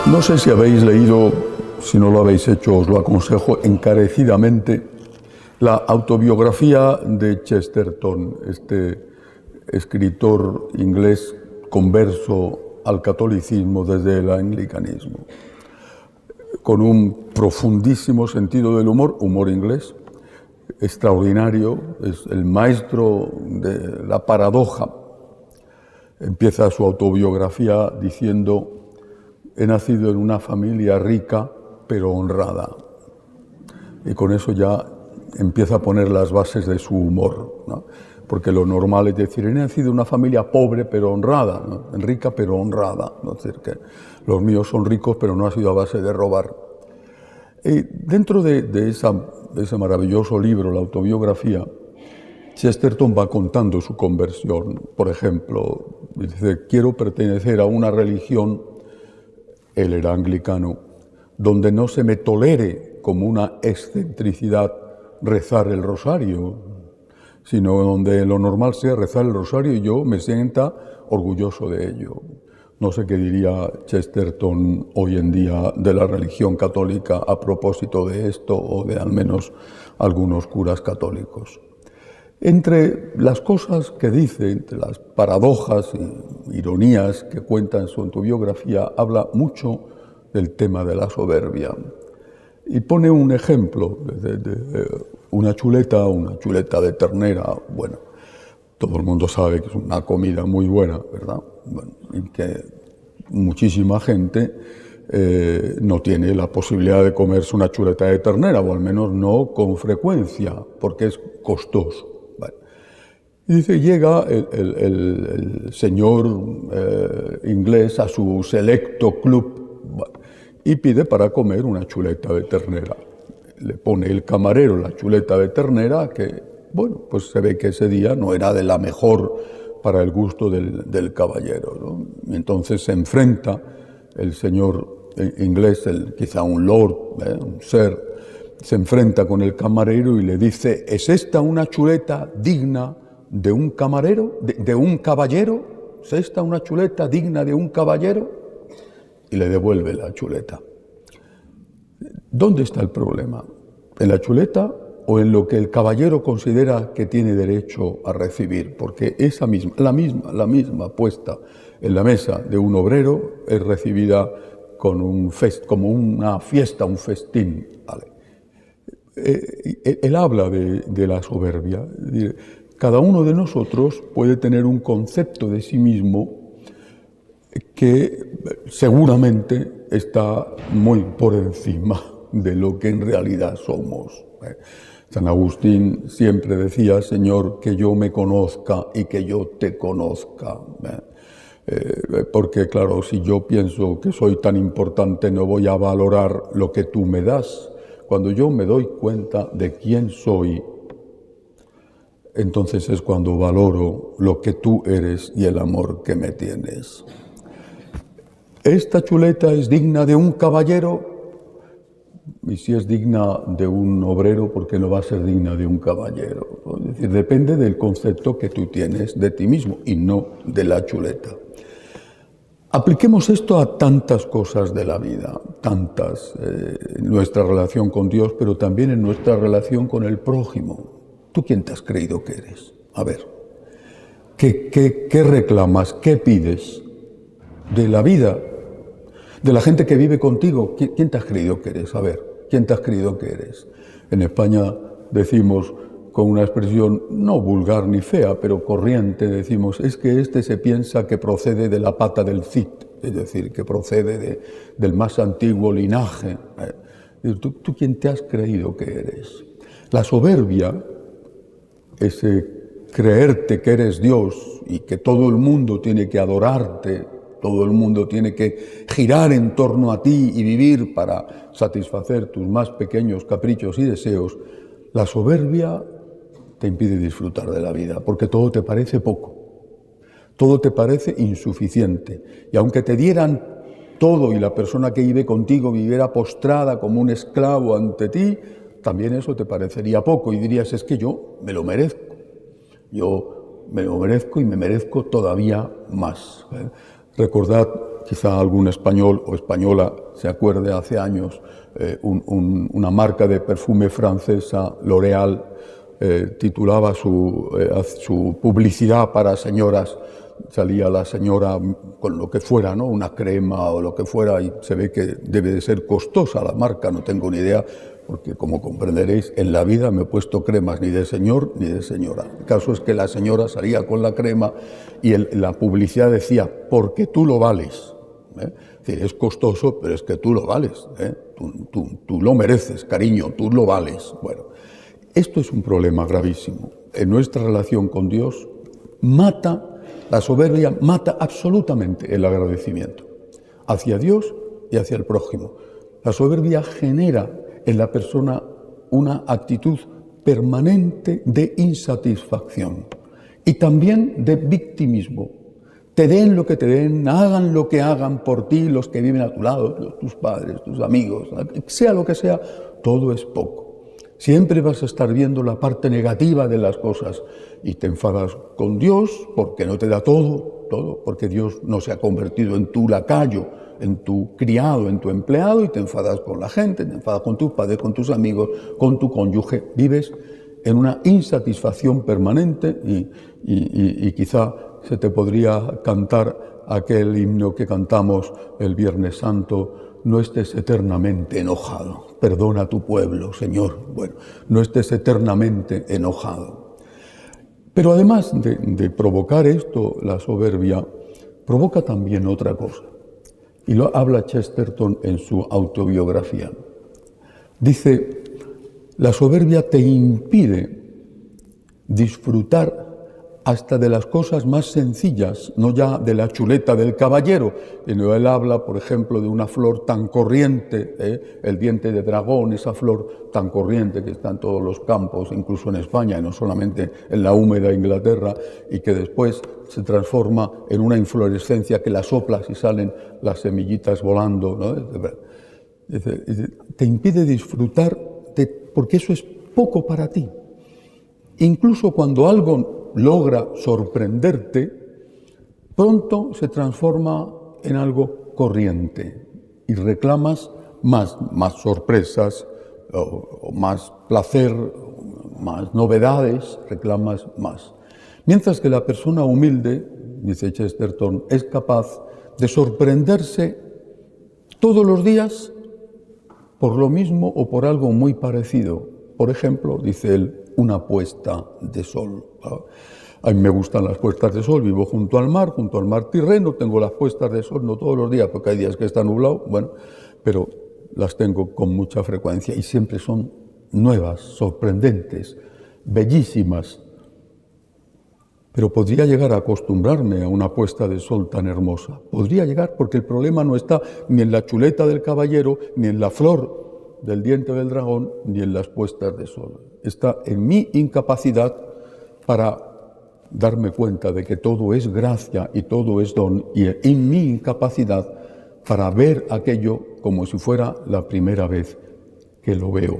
No sé si habéis leído, si no lo habéis hecho os lo aconsejo encarecidamente, la autobiografía de Chesterton, este escritor inglés converso al catolicismo desde el anglicanismo, con un profundísimo sentido del humor, humor inglés, extraordinario, es el maestro de la paradoja. Empieza su autobiografía diciendo: he nacido en una familia rica pero honrada. Y con eso ya empieza a poner las bases de su humor, ¿no? Porque lo normal es decir, he nacido en una familia pobre pero honrada, ¿no? Rica pero honrada, ¿no? Es decir, que los míos son ricos pero no ha sido a base de robar. Y dentro de ese maravilloso libro, la autobiografía, Chesterton va contando su conversión. Por ejemplo, dice: quiero pertenecer a una religión, él era anglicano, donde no se me tolere como una excentricidad rezar el rosario, sino donde lo normal sea rezar el rosario y yo me sienta orgulloso de ello. No sé qué diría Chesterton hoy en día de la religión católica a propósito de esto, o de al menos algunos curas católicos. Entre las cosas que dice, entre las paradojas e ironías que cuenta en su autobiografía, habla mucho del tema de la soberbia. Y pone un ejemplo de una chuleta de ternera. Bueno, todo el mundo sabe que es una comida muy buena, ¿verdad? Bueno, y que muchísima gente no tiene la posibilidad de comerse una chuleta de ternera, o al menos no con frecuencia, porque es costoso. Y dice, llega el señor inglés a su selecto club y pide para comer una chuleta de ternera. Le pone el camarero la chuleta de ternera que, bueno, pues se ve que ese día no era de la mejor para el gusto del caballero, ¿no? Y entonces se enfrenta el señor inglés, quizá un lord, un ser, se enfrenta con el camarero y le dice: ¿es esta una chuleta digna de un camarero, de un caballero? ¿Es esta una chuleta digna de un caballero? Y le devuelve la chuleta. ¿Dónde está el problema? ¿En la chuleta o en lo que el caballero considera que tiene derecho a recibir? Porque esa misma, la misma puesta en la mesa de un obrero es recibida con como una fiesta, un festín, ¿vale? Él habla de la soberbia. Cada uno de nosotros puede tener un concepto de sí mismo que seguramente está muy por encima de lo que en realidad somos. San Agustín siempre decía: Señor, que yo me conozca y que yo te conozca. Porque claro, si yo pienso que soy tan importante, no voy a valorar lo que tú me das. Cuando yo me doy cuenta de quién soy, entonces es cuando valoro lo que tú eres y el amor que me tienes. ¿Esta chuleta es digna de un caballero? Y si es digna de un obrero, ¿por qué no va a ser digna de un caballero? Es decir, depende del concepto que tú tienes de ti mismo y no de la chuleta. Apliquemos esto a tantas cosas de la vida, tantas, en nuestra relación con Dios, pero también en nuestra relación con el prójimo. ¿Tú quién te has creído que eres? A ver, ¿qué reclamas? ¿Qué pides? De la vida, de la gente que vive contigo. ¿Quién te has creído que eres? A ver, ¿quién te has creído que eres? En España decimos, con una expresión no vulgar ni fea, pero corriente, decimos: es que este se piensa que procede de la pata del Cid, es decir, que procede del más antiguo linaje. ¿Tú quién te has creído que eres? La soberbia, ese creerte que eres Dios y que todo el mundo tiene que adorarte, todo el mundo tiene que girar en torno a ti y vivir para satisfacer tus más pequeños caprichos y deseos, la soberbia te impide disfrutar de la vida, porque todo te parece poco, todo te parece insuficiente. Y aunque te dieran todo y la persona que vive contigo viviera postrada como un esclavo ante ti, también eso te parecería poco y dirías: es que yo me lo merezco, yo me lo merezco y me merezco todavía más. Recordad quizá algún español o española se acuerde hace años, una marca de perfume francesa, L'Oréal, titulaba su publicidad para señoras, salía la señora con lo que fuera, ¿no? Una crema o lo que fuera, y se ve que debe de ser costosa la marca, no tengo ni idea, porque como comprenderéis, en la vida me he puesto cremas ni de señor ni de señora. El caso es que la señora salía con la crema y la publicidad decía, porque tú lo vales. Es decir, es costoso, pero es que tú lo vales, tú lo mereces, cariño, tú lo vales. Bueno, esto es un problema gravísimo. En nuestra relación con Dios la soberbia mata absolutamente el agradecimiento hacia Dios y hacia el prójimo. La soberbia genera en la persona una actitud permanente de insatisfacción y también de victimismo. Te den lo que te den, hagan lo que hagan por ti los que viven a tu lado, tus padres, tus amigos, sea lo que sea, todo es poco. Siempre vas a estar viendo la parte negativa de las cosas y te enfadas con Dios porque no te da todo, porque Dios no se ha convertido en tu lacayo, en tu criado, en tu empleado, y te enfadas con la gente, te enfadas con tus padres, con tus amigos, con tu cónyuge. Vives en una insatisfacción permanente y quizá se te podría cantar aquel himno que cantamos el Viernes Santo: no estés eternamente enojado, perdona a tu pueblo, Señor. Bueno, no estés eternamente enojado. Pero además de provocar esto, la soberbia, provoca también otra cosa. Y lo habla Chesterton en su autobiografía. Dice, la soberbia te impide disfrutar hasta de las cosas más sencillas, no ya de la chuleta del caballero, sino él habla, por ejemplo, de una flor tan corriente, el diente de dragón, esa flor tan corriente que está en todos los campos, incluso en España, y no solamente en la húmeda Inglaterra, y que después se transforma en una inflorescencia que la soplas y salen las semillitas volando, ¿no? Te impide disfrutar porque eso es poco para ti. Incluso cuando algo logra sorprenderte, pronto se transforma en algo corriente y reclamas más sorpresas, o más placer, más novedades, reclamas más. Mientras que la persona humilde, dice Chesterton, es capaz de sorprenderse todos los días por lo mismo o por algo muy parecido. Por ejemplo, dice él, una puesta de sol. A mí me gustan las puestas de sol, vivo junto al mar Tirreno, tengo las puestas de sol, no todos los días, porque hay días que está nublado, bueno, pero las tengo con mucha frecuencia y siempre son nuevas, sorprendentes, bellísimas. Pero podría llegar a acostumbrarme a una puesta de sol tan hermosa. Podría llegar, porque el problema no está ni en la chuleta del caballero, ni en la flor del diente del dragón, ni en las puestas de sol. Está en mi incapacidad para darme cuenta de que todo es gracia y todo es don, y en mi incapacidad para ver aquello como si fuera la primera vez que lo veo.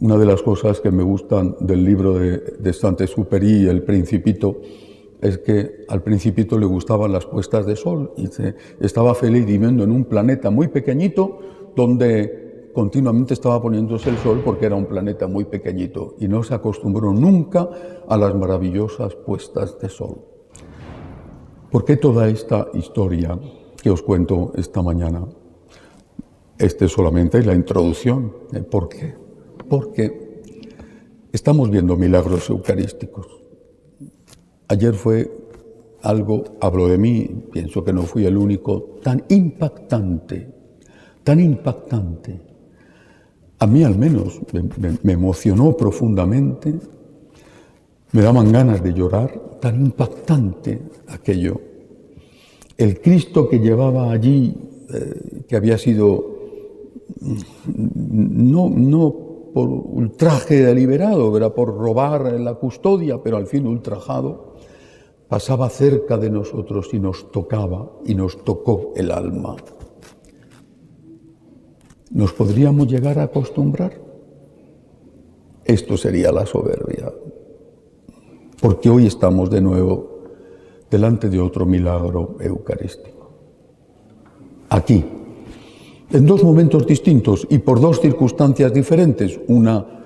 Una de las cosas que me gustan del libro de Saint-Exupéry, El Principito, es que al Principito le gustaban las puestas de sol y estaba feliz viviendo en un planeta muy pequeñito donde continuamente estaba poniéndose el sol porque era un planeta muy pequeñito y no se acostumbró nunca a las maravillosas puestas de sol. ¿Por qué toda esta historia que os cuento esta mañana? Este solamente es la introducción. ¿Por qué? Porque estamos viendo milagros eucarísticos. Ayer fue algo, hablo de mí, pienso que no fui el único, tan impactante. A mí al menos me emocionó profundamente, me daban ganas de llorar, tan impactante aquello. El Cristo que llevaba allí, que había sido no por ultraje deliberado, era por robar la custodia, pero al fin ultrajado, pasaba cerca de nosotros y nos tocaba, y nos tocó el alma. ¿Nos podríamos llegar a acostumbrar? Esto sería la soberbia, porque hoy estamos de nuevo delante de otro milagro eucarístico. aquí, en dos momentos distintos y por dos circunstancias diferentes. Una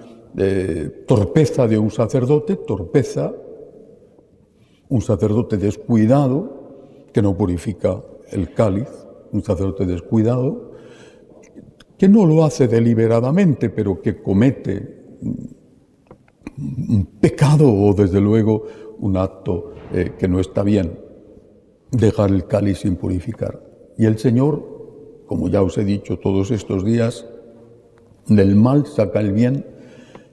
torpeza de un sacerdote, un sacerdote descuidado, que no purifica el cáliz, un sacerdote descuidado, que no lo hace deliberadamente, pero que comete un pecado o, desde luego, un acto que no está bien, dejar el cáliz sin purificar. Y el Señor, como ya os he dicho todos estos días, del mal saca el bien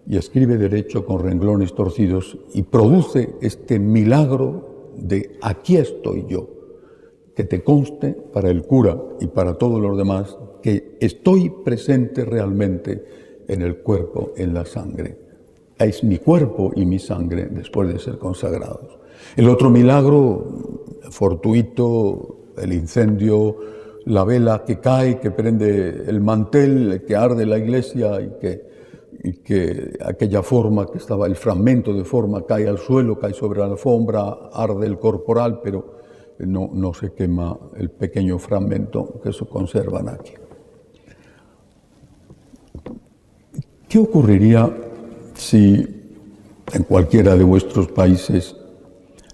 y escribe derecho con renglones torcidos y produce este milagro de aquí estoy yo, que te conste para el cura y para todos los demás que estoy presente realmente en el cuerpo, en la sangre. Es mi cuerpo y mi sangre después de ser consagrados. El otro milagro fortuito, el incendio, la vela que cae, que prende el mantel, que arde la iglesia y que aquella forma que estaba, el fragmento de forma cae al suelo, cae sobre la alfombra, arde el corporal, pero no se quema el pequeño fragmento que se conservan aquí. ¿Qué ocurriría si en cualquiera de vuestros países,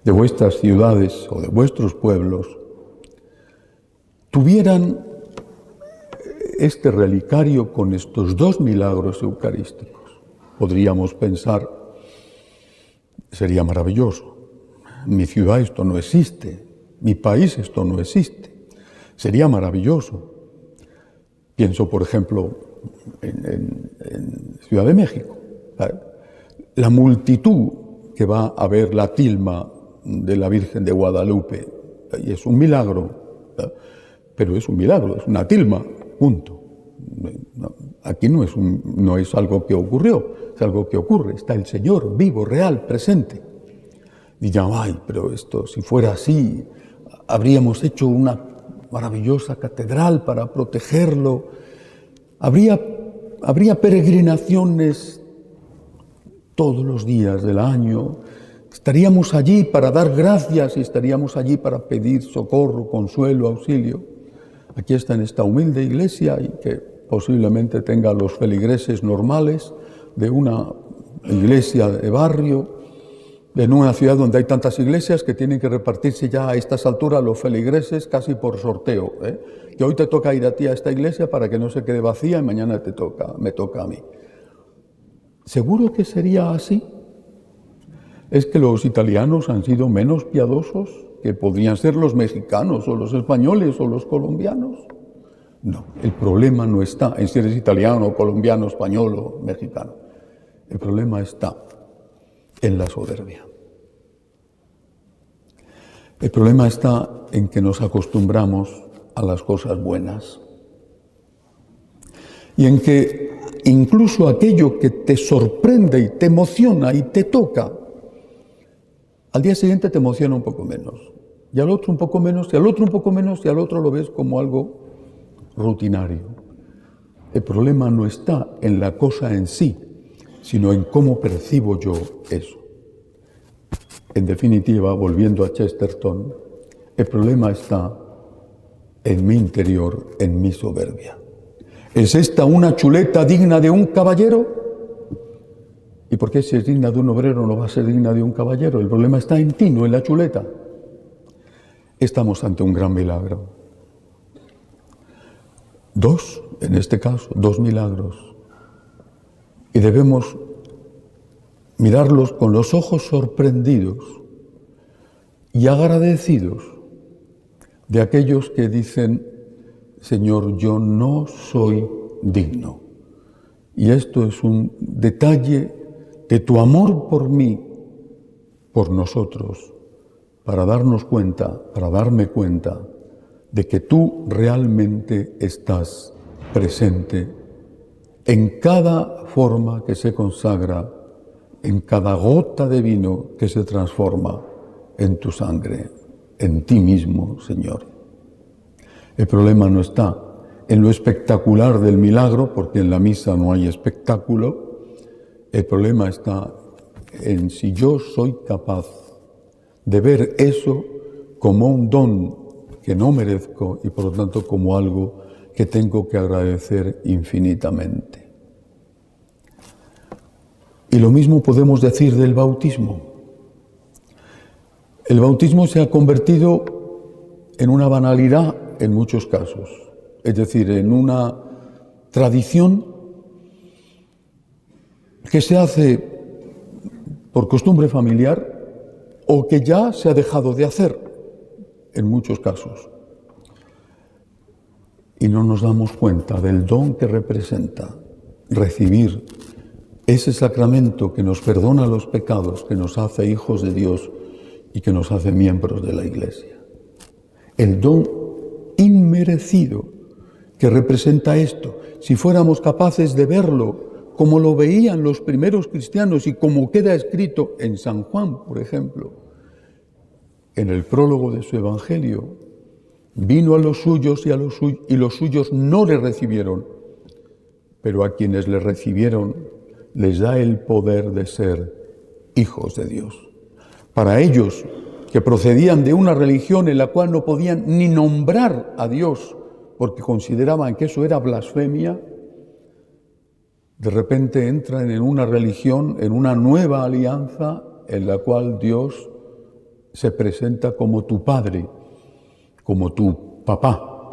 de vuestras ciudades o de vuestros pueblos, tuvieran este relicario con estos dos milagros eucarísticos? Podríamos pensar, sería maravilloso. En mi ciudad esto no existe, mi país esto no existe. Sería maravilloso. Pienso, por ejemplo, en Ciudad de México. La multitud que va a ver la tilma de la Virgen de Guadalupe, y es un milagro, pero es un milagro, es una tilma, punto. Aquí no es algo que ocurrió, es algo que ocurre, está el Señor vivo, real, presente. Dirán, ay, pero esto, si fuera así, habríamos hecho una maravillosa catedral para protegerlo, habría peregrinaciones todos los días del año, estaríamos allí para dar gracias y estaríamos allí para pedir socorro, consuelo, auxilio. Aquí está en esta humilde iglesia y que posiblemente tenga los feligreses normales de una iglesia de barrio, en una ciudad donde hay tantas iglesias que tienen que repartirse ya a estas alturas los feligreses casi por sorteo, que hoy te toca ir a ti a esta iglesia para que no se quede vacía y mañana me toca a mí. ¿Seguro que sería así? ¿Es que los italianos han sido menos piadosos que podrían ser los mexicanos o los españoles o los colombianos? No, el problema no está en si eres italiano, colombiano, español o mexicano. El problema está en la soberbia. El problema está en que nos acostumbramos a las cosas buenas y en que incluso aquello que te sorprende y te emociona y te toca, al día siguiente te emociona un poco menos, y al otro un poco menos, y al otro un poco menos, y al otro lo ves como algo rutinario. El problema no está en la cosa en sí, sino en cómo percibo yo eso. En definitiva, volviendo a Chesterton, el problema está en mi interior, en mi soberbia. ¿Es esta una chuleta digna de un caballero? ¿Y por qué si es digna de un obrero no va a ser digna de un caballero? El problema está en ti, no en la chuleta. Estamos ante un gran milagro. En este caso, dos milagros. Y debemos mirarlos con los ojos sorprendidos y agradecidos de aquellos que dicen, Señor, yo no soy digno. Y esto es un detalle de tu amor por mí, por nosotros, para darnos cuenta, para darme cuenta de que tú realmente estás presente en cada forma que se consagra, en cada gota de vino que se transforma en tu sangre, en ti mismo, Señor. El problema no está en lo espectacular del milagro, porque en la misa no hay espectáculo. El problema está en si yo soy capaz de ver eso como un don que no merezco y por lo tanto como algo que tengo que agradecer infinitamente. Y lo mismo podemos decir del bautismo. El bautismo se ha convertido en una banalidad en muchos casos, es decir, en una tradición que se hace por costumbre familiar o que ya se ha dejado de hacer en muchos casos. Y no nos damos cuenta del don que representa recibir ese sacramento que nos perdona los pecados, que nos hace hijos de Dios y que nos hace miembros de la Iglesia. El don inmerecido que representa esto, si fuéramos capaces de verlo como lo veían los primeros cristianos y como queda escrito en San Juan, por ejemplo, en el prólogo de su Evangelio, vino a los suyos y los suyos no le recibieron, pero a quienes le recibieron les da el poder de ser hijos de Dios. Para ellos, que procedían de una religión en la cual no podían ni nombrar a Dios porque consideraban que eso era blasfemia, de repente entran en una religión, en una nueva alianza en la cual Dios se presenta como tu Padre, como tu papá.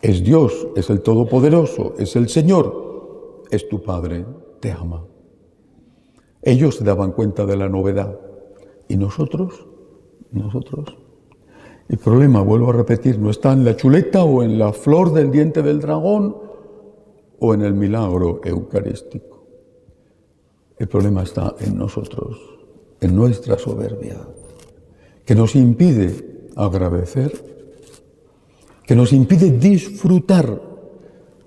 Es Dios, es el Todopoderoso, es el Señor, es tu Padre, te ama. Ellos se daban cuenta de la novedad. ¿Y nosotros? El problema, vuelvo a repetir, no está en la chuleta o en la flor del diente del dragón o en el milagro eucarístico. El problema está en nosotros, en nuestra soberbia, que nos impide agradecer, que nos impide disfrutar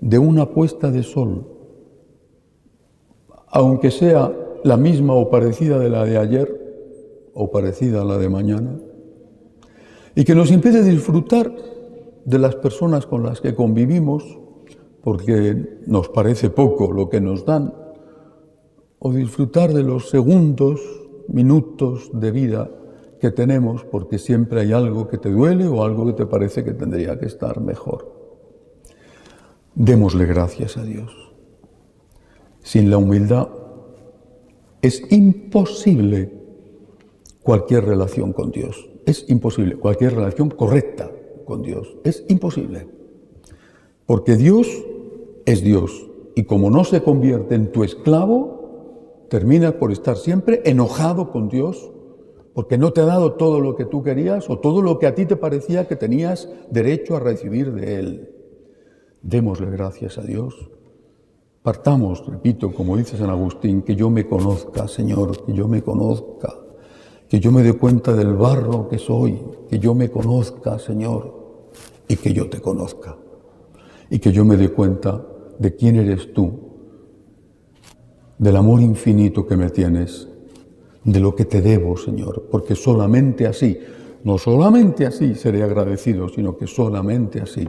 de una puesta de sol, aunque sea la misma o parecida de la de ayer o parecida a la de mañana, y que nos impide disfrutar de las personas con las que convivimos porque nos parece poco lo que nos dan, o disfrutar de los segundos, minutos de vida que tenemos porque siempre hay algo que te duele o algo que te parece que tendría que estar mejor. Démosle gracias a Dios. Sin la humildad es imposible cualquier relación con Dios. Es imposible cualquier relación correcta con Dios. Es imposible. Porque Dios es Dios. Y como no se convierte en tu esclavo, termina por estar siempre enojado con Dios porque no te ha dado todo lo que tú querías o todo lo que a ti te parecía que tenías derecho a recibir de Él. Démosle gracias a Dios. Partamos, repito, como dice San Agustín, que yo me conozca, Señor, que yo me conozca, que yo me dé cuenta del barro que soy, que yo me conozca, Señor, y que yo te conozca, y que yo me dé cuenta de quién eres tú, del amor infinito que me tienes, de lo que te debo, Señor, porque solamente así, no solamente así seré agradecido, sino que solamente así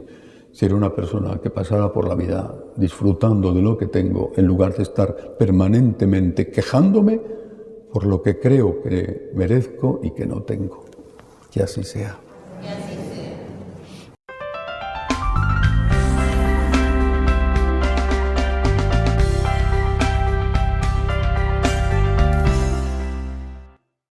seré una persona que pasará por la vida disfrutando de lo que tengo en lugar de estar permanentemente quejándome por lo que creo que merezco y que no tengo. Que así sea.